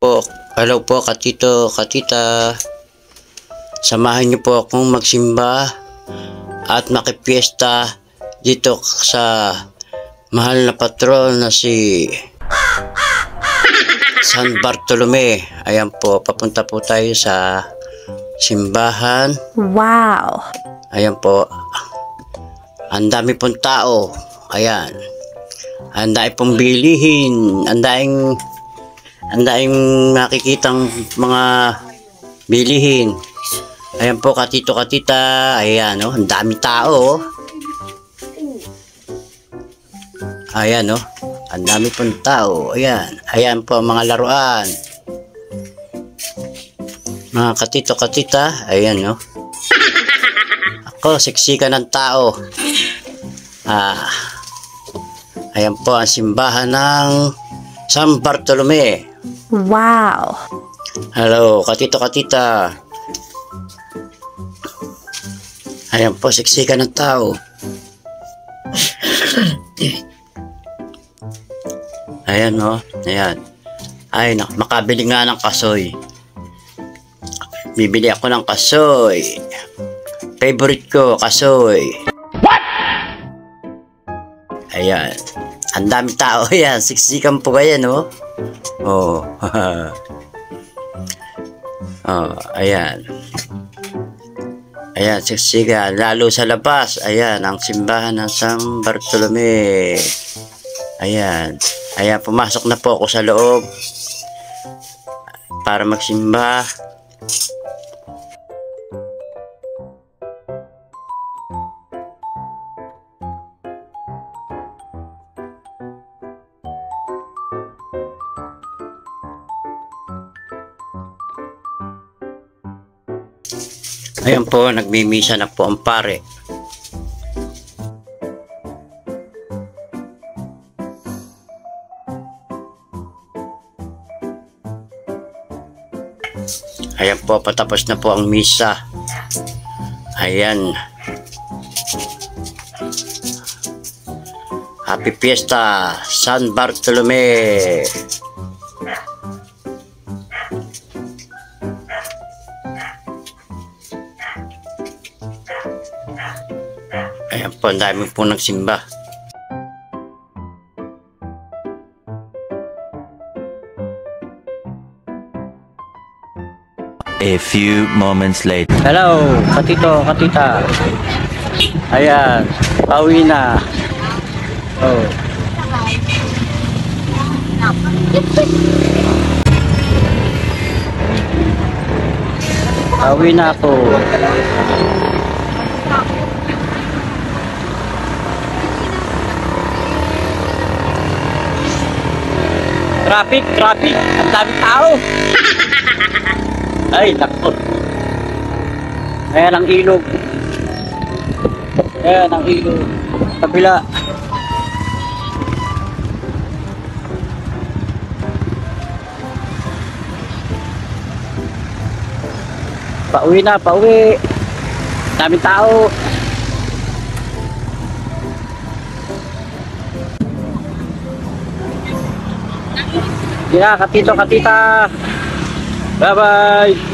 Hello po, katito, katita. Samahan niyo po akong magsimba at makipiesta dito sa mahal na patron na si San Bartolome. Ayan po, papunta po tayo sa simbahan. Wow! Ayan po. Ang dami pong tao. Ayan. Ang dami pong bilihin. Ang daing makikitang mga bilihin. Ayan po, katito, katita. Ayan, oh, ang dami tao. Ayan, oh. Ang dami pong tao. Ayan. Ayan po ang mga laruan. Mga katito, katita. Ayan, oh. Ako, siksika ng tao. Ayan po ang simbahan ng San Bartolome. Wow! Hello, katito, katita. Ayan po, siksika ng tao. Ayan, oh. Ayan. Ay, makabili nga ng kasoy. Bibili ako ng kasoy. Favorite ko, kasoy. What? Ayan. Ang dami tao. Ayan, siksikan po kaya, no? Oh. Oh, ayan. Ayan, siksikan. Lalo sa labas. Ayan, ang simbahan ng San Bartolome. Ayan. Ayan, pumasok na po ako sa loob para magsimba. Ayan po, nagmimisa na po ang pare. Ayan po, patapos na po ang misa. Ayan. Happy Fiesta, San Bartolome. Ayan po, ang dami po nagsimba. A few moments later. Hello, katito, katita. Ayan, pauwi na. Oh. Pauwi na ako. Traffic, traffic. Ang dami tao. Ay, takot. Ayan ang ilog. Ayan ang ilog. Kabila. Pauwi na, pauwi. Daming tao. Yeah, katito, katita. Bye-bye.